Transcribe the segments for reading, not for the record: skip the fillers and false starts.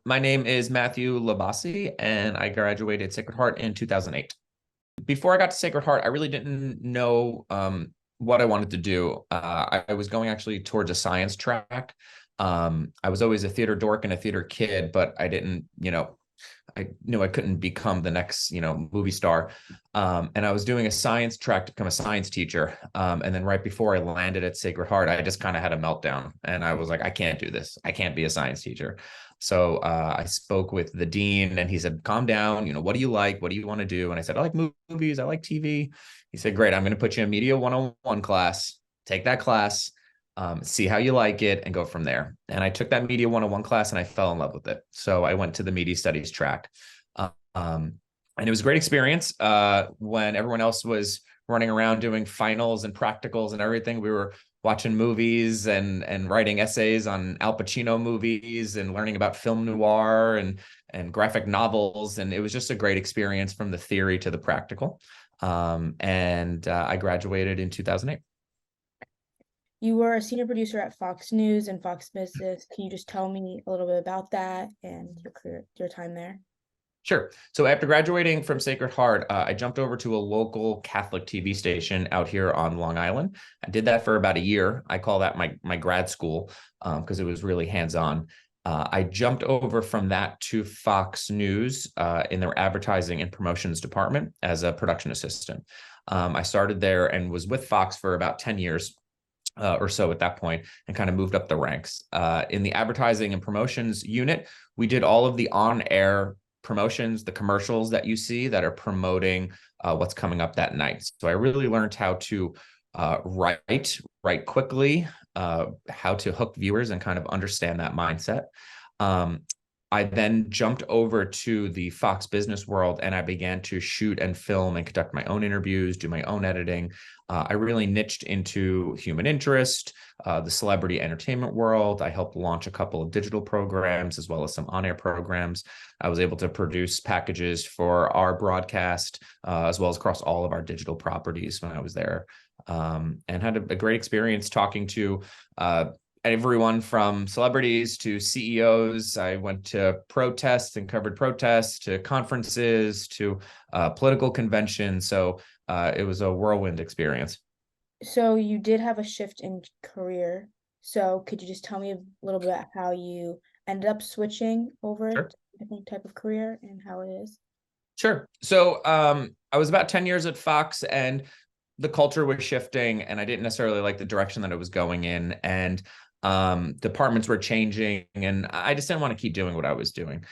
My name is Matthew Libassi, and I graduated Sacred Heart in 2008. Before I got to Sacred Heart, I really didn't know what I wanted to do. I was going actually towards a science track. I was always a theater dork and a theater kid, but I didn't, I knew I couldn't become the next, movie star. And I was doing a science track to become a science teacher. And then right before I landed at Sacred Heart, I just kind of had a meltdown. And I was like, I can't do this. I can't be a science teacher. So I spoke with the dean and he said, calm down. What do you like? What do you want to do? And I said, I like movies. I like TV. He said, great. I'm going to put you in media 101 class. Take that class, see how you like it, and go from there. And I took that media 101 class and I fell in love with it. So I went to the media studies track. And it was a great experience. When everyone else was running around doing finals and practicals and everything, we were watching movies and writing essays on Al Pacino movies and learning about film noir and graphic novels. And it was just a great experience from the theory to the practical. And I graduated in 2008. You were a senior producer at Fox News and Fox Business. Can you just tell me a little bit about that and your career, your time there? Sure. So after graduating from Sacred Heart, I jumped over to a local Catholic TV station out here on Long Island. I did that for about a year. I call that my grad school because it was really hands-on. I jumped over from that to Fox News in their advertising and promotions department as a production assistant. I started there and was with Fox for about 10 years. Or so at that point, and kind of moved up the ranks. In the advertising and promotions unit, we did all of the on-air promotions, the commercials that you see that are promoting what's coming up that night. So I really learned how to write quickly, how to hook viewers and kind of understand that mindset. I then jumped over to the Fox business world and I began to shoot and film and conduct my own interviews, do my own editing. I really niched into human interest, the celebrity entertainment world. I helped launch a couple of digital programs as well as some on-air programs. I was able to produce packages for our broadcast as well as across all of our digital properties when I was there, and had a great experience talking to everyone from celebrities to CEOs. I went to protests and covered protests to conferences to political conventions. So it was a whirlwind experience. So you did have a shift in career. So could you just tell me a little bit about how you ended up switching over to Sure. a different type of career and how it is? Sure. So I was about 10 years at Fox and the culture was shifting and I didn't necessarily like the direction that it was going in. And departments were changing and I just didn't want to keep doing what I was doing.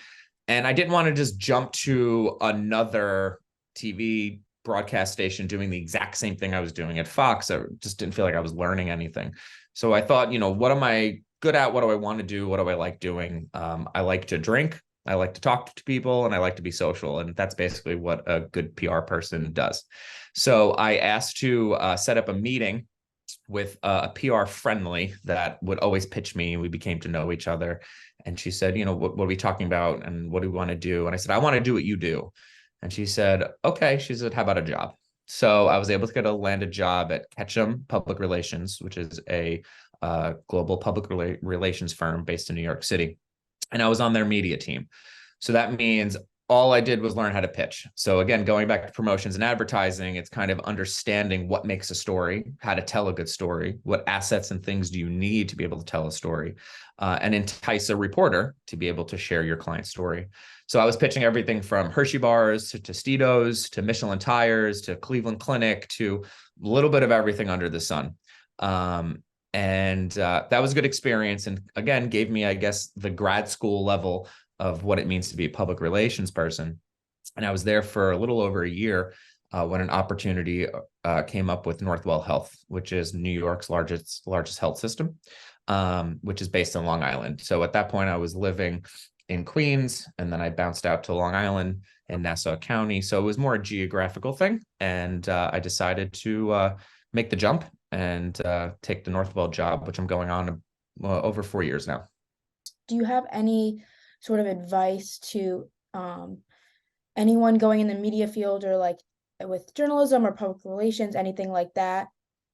And I didn't want to just jump to another TV broadcast station doing the exact same thing I was doing at Fox. I just didn't feel like I was learning anything. So I thought, what am I good at? What do I want to do? What do I like doing? I like to drink. I like to talk to people and I like to be social. And that's basically what a good PR person does. So I asked to set up a meeting with a PR friendly that would always pitch me. We became to know each other. And she said, what are we talking about? And what do we want to do? And I said, I want to do what you do. And she said, okay. She said, how about a job? So I was able to get a landed job at Ketchum Public Relations, which is a global public relations firm based in New York City. And I was on their media team. So that means all I did was learn how to pitch. So again, going back to promotions and advertising, it's kind of understanding what makes a story, how to tell a good story, what assets and things do you need to be able to tell a story, and entice a reporter to be able to share your client's story. So I was pitching everything from Hershey bars to Tostitos to Michelin tires to Cleveland Clinic to a little bit of everything under the sun. And that was a good experience. And again, gave me, I guess, the grad school level of what it means to be a public relations person. And I was there for a little over a year when an opportunity came up with Northwell Health, which is New York's largest health system, which is based on Long Island. So at that point, I was living in Queens, and then I bounced out to Long Island in Nassau County. So it was more a geographical thing. And I decided to make the jump and take the Northwell job, which I'm going on over 4 years now. Do you have any sort of advice to anyone going in the media field or like with journalism or public relations, anything like that?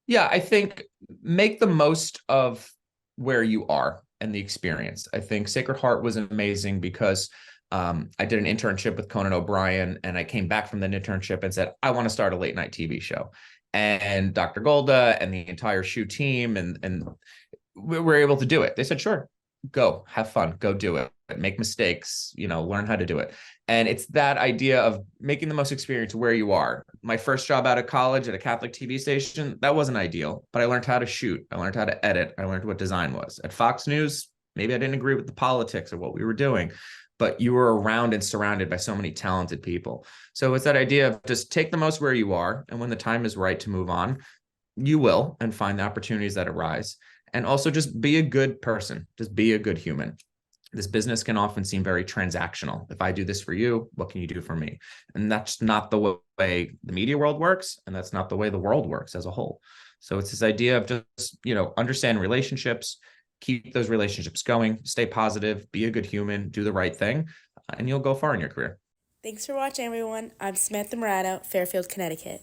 Yeah, I think make the most of where you are and the experience. I think Sacred Heart was amazing because I did an internship with Conan O'Brien, and I came back from the internship and said, I want to start a late night TV show. And Dr. Golda and the entire shoe team and we were able to do it. They said, sure, go have fun, go do it, make mistakes, learn how to do it. And it's that idea of making the most experience where you are. My first job out of college at a Catholic TV station, that wasn't ideal, but I learned how to shoot. I learned how to edit. I learned what design was. At Fox News, maybe I didn't agree with the politics or what we were doing, but you were around and surrounded by so many talented people. So it's that idea of just take the most where you are. And when the time is right to move on, you will, and find the opportunities that arise. And also just be a good person, just be a good human. This business can often seem very transactional. If I do this for you, what can you do for me? And that's not the way the media world works. And that's not the way the world works as a whole. So it's this idea of just, understand relationships, keep those relationships going, stay positive, be a good human, do the right thing, and you'll go far in your career. Thanks for watching, everyone. I'm Samantha Morano, Fairfield, Connecticut.